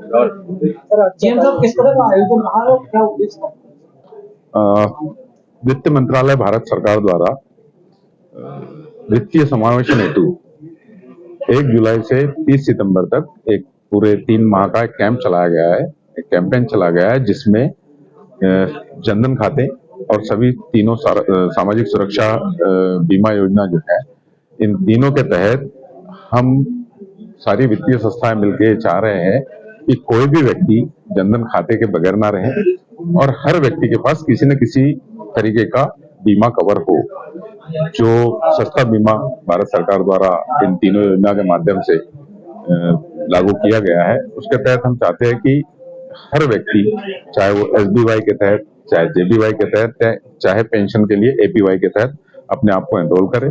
GM साहब किस तरह का आयोजन रहा है और क्या उद्देश्य था? वित्त मंत्रालय भारत सरकार द्वारा वित्तीय समावेशन हेतु 1 जुलाई से 30 सितंबर तक एक पूरे 3 माह का एक कैंप चलाया गया है, एक कैंपेन चला गया है, जिसमें जनधन खाते और सभी तीनों सामाजिक सुरक्षा बीमा योजना जो है, इन तीनों के तहत हम सारी वित्तीय संस्थाएं मिलकर चाह रहे हैं कि कोई भी व्यक्ति जनधन खाते के बगैर ना रहे और हर व्यक्ति के पास किसी न किसी तरीके का बीमा कवर हो। जो सस्ता बीमा भारत सरकार द्वारा इन तीनों योजना के माध्यम से लागू किया गया है, उसके तहत हम चाहते हैं कि हर व्यक्ति, चाहे वो एसबीवाई के तहत, चाहे जेबीवाई के तहत, चाहे पेंशन के लिए एपीवाई के तहत अपने आप को एनरोल करे,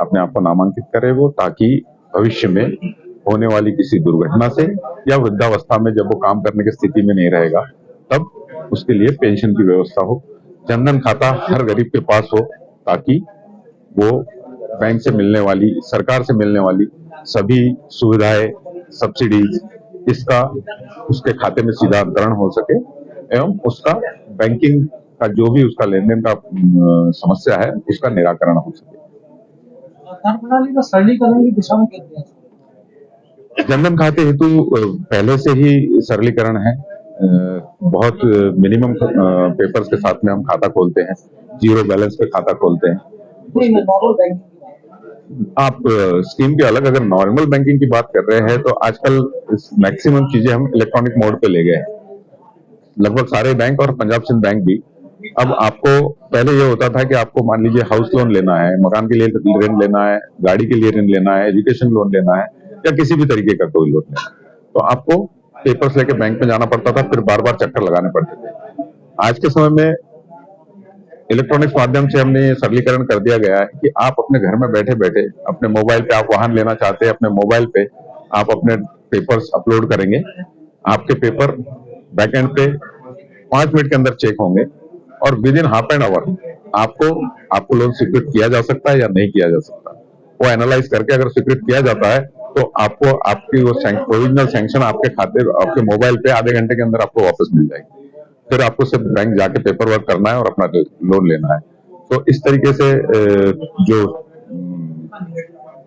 अपने आप को नामांकित करे वो, ताकि भविष्य में होने वाली किसी दुर्घटना से या वृद्धावस्था में जब वो काम करने की स्थिति में नहीं रहेगा, तब उसके लिए पेंशन की व्यवस्था हो। जनधन खाता हर गरीब के पास हो, ताकि वो बैंक से मिलने वाली, सरकार से मिलने वाली सभी सुविधाएं, सब्सिडीज, इसका उसके खाते में सीधा अंतरण हो सके एवं उसका बैंकिंग का जो भी उसका लेन देन का समस्या है, उसका निराकरण हो सके। कर प्रणाली का सरलीकरण की दिशा में क्या किया? जनधन खाते हेतु पहले से ही सरलीकरण है। बहुत मिनिमम पेपर्स के साथ में हम खाता खोलते हैं, 0 बैलेंस पे खाता खोलते हैं। नॉर्मल बैंकिंग आप स्कीम के अलग अगर नॉर्मल बैंकिंग की बात कर रहे हैं तो आजकल मैक्सिमम चीजें हम इलेक्ट्रॉनिक मोड पे ले गए हैं, लगभग सारे बैंक और पंजाब सिंध बैंक भी। अब आपको पहले ये होता था कि आपको मान लीजिए हाउस लोन लेना है, मकान के लिए ऋण लेना है, गाड़ी के लिए ऋण लेना है, एजुकेशन लोन लेना है या किसी भी तरीके का कोई लोन लेना है, तो आपको पेपर्स लेके बैंक में जाना पड़ता था, फिर बार बार चक्कर लगाने पड़ते थे। आज के समय में इलेक्ट्रॉनिक्स माध्यम से हमने सरलीकरण कर दिया गया है कि आप अपने घर में बैठे बैठे अपने मोबाइल पे, आप वाहन लेना चाहते हैं, अपने मोबाइल पे आप अपने पेपर्स अपलोड करेंगे, आपके पेपर बैकएंड पे 5 मिनट के अंदर चेक होंगे और with in half an hour आपको लोन स्वीकृत किया जा सकता है या नहीं किया जा सकता। वो एनालाइज करके अगर स्वीकृत किया जाता है तो आपको आपकी वो प्रोविजनल सैंक्शन आपके खाते, आपके मोबाइल पे आधे घंटे के अंदर आपको वापस मिल जाएगी। फिर आपको सिर्फ बैंक जाके पेपर वर्क करना है और अपना लोन लेना है। तो इस तरीके से जो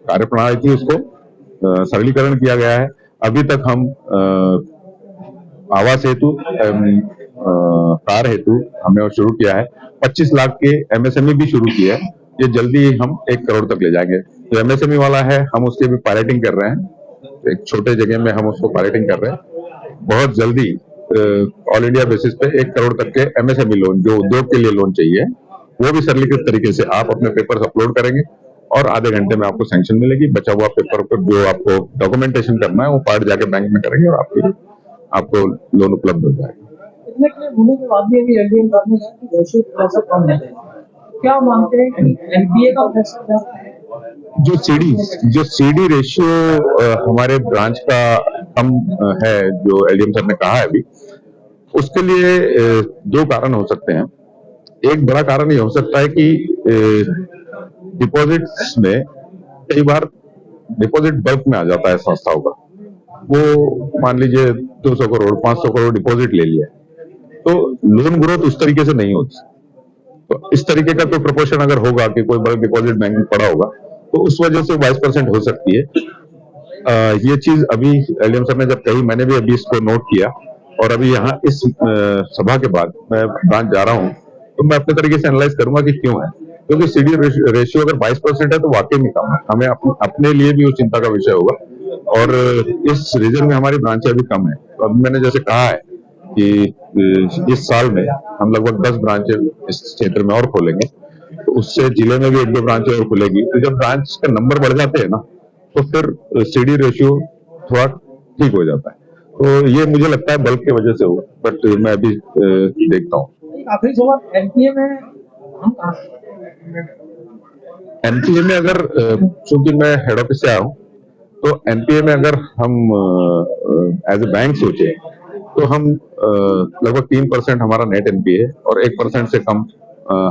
कार्यप्रणाली थी उसको सरलीकरण किया गया है। अभी तक हम आवास हेतु, कार हेतु हमने शुरू किया है। 25 लाख के एमएसएमई भी शुरू किया है, ये जल्दी हम 1 करोड़ तक ले जाएंगे। तो एमएसएमई वाला है, हम उसके भी पायलटिंग कर रहे हैं, एक छोटे जगह में हम उसको पायलटिंग कर रहे हैं। बहुत जल्दी ऑल इंडिया बेसिस पे 1 करोड़ तक के एमएसएमई लोन, जो उद्योग के लिए लोन चाहिए, वो भी सरलीकृत तरीके से आप अपने पेपर्स अपलोड करेंगे और आधे घंटे में आपको सैंक्शन मिलेगी। बचा हुआ पेपर पर जो आपको डॉक्यूमेंटेशन करना है वो पार्ट जाके बैंक में करेंगे और आपको लोन उपलब्ध हो जाएगा। इतने होने के बाद भी अभी एलडीएम करने का कि रेशियो थोड़ा सा कम है, क्या मानते हैं कि एनपीए का प्रेशर ज्यादा है? जो सीडी रेशियो हमारे ब्रांच का कम है, जो एलडीएम सर ने कहा है अभी, उसके लिए 2 कारण हो सकते हैं। एक बड़ा कारण ये हो सकता है कि डिपॉजिट्स में कई बार डिपॉजिट बल्क में आ जाता है संस्थाओं का। वो मान लीजिए 200 करोड़ 500 करोड़ डिपॉजिट ले लिया, तो लोन ग्रोथ उस तरीके से नहीं होती। तो इस तरीके का कोई प्रोपोर्शन अगर होगा कि कोई बड़ा डिपॉजिट बैंक में पड़ा होगा, तो उस वजह से 22% हो सकती है। ये चीज अभी एलडीएम सर ने जब कही, मैंने भी अभी इसको नोट किया और अभी यहाँ इस सभा के बाद मैं ब्रांच जा रहा हूँ, तो मैं अपने तरीके से एनालाइज करूंगा कि क्यों है। क्योंकि सीडी रेशियो अगर 22% है तो वाकई में कम है, हमें अपने लिए भी उस चिंता का विषय होगा और इस रीजन में हमारी ब्रांचें अभी कम है। तो अभी मैंने जैसे कहा है कि इस साल में हम लगभग 10 ब्रांचें इस क्षेत्र में और खोलेंगे, तो उससे जिले में भी 1-2 ब्रांचें और खुलेगी। तो जब ब्रांच का नंबर बढ़ जाते हैं ना, तो फिर सीडी रेशियो थोड़ा ठीक हो जाता है। तो ये मुझे लगता है बल्क की वजह से हुआ, बट मैं अभी देखता हूँ। आखिरी सवाल, एनपीए में हम कहाँ? एनपीए में अगर चूंकि मैं हेड ऑफिस से आया हूँ, तो एनपीए में अगर हम एज ए बैंक सोचे तो हम लगभग 3% हमारा नेट एनपीए और 1% से कम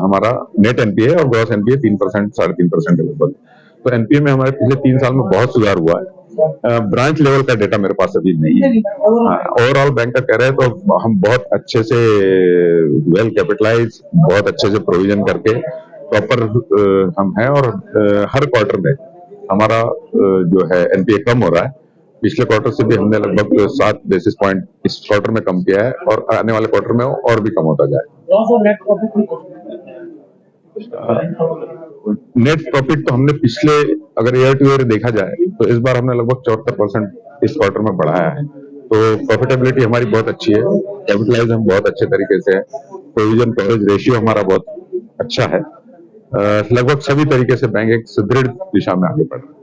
हमारा नेट एनपीए और ग्रॉस एनपीए 3% 3.5% है लगभग। तो एनपीए में हमारे पिछले 3 साल में बहुत सुधार हुआ है। ब्रांच लेवल का डेटा मेरे पास अभी नहीं है। ओवरऑल बैंक का कह रहे हैं तो हम बहुत अच्छे से वेल कैपिटलाइज, बहुत अच्छे से प्रोविजन करके प्रॉपर हम हैं, और हर क्वार्टर में हमारा जो है एनपीए कम हो रहा है। पिछले क्वार्टर से भी हमने लगभग 7 बेसिस पॉइंट इस क्वार्टर में कम किया है, और आने वाले क्वार्टर में और भी कम होता जाए। नेट प्रॉफिट तो हमने पिछले, अगर ईयर टू ईयर देखा जाए तो इस बार हमने लगभग 74% इस क्वार्टर में बढ़ाया है। तो प्रॉफिटेबिलिटी हमारी बहुत अच्छी है, कैपिटलाइज हम बहुत अच्छे तरीके से है, प्रोविजन कवरेज रेशियो हमारा बहुत अच्छा है। लगभग सभी तरीके से बैंक एक सुदृढ़ दिशा में आगे बढ़ रहा है।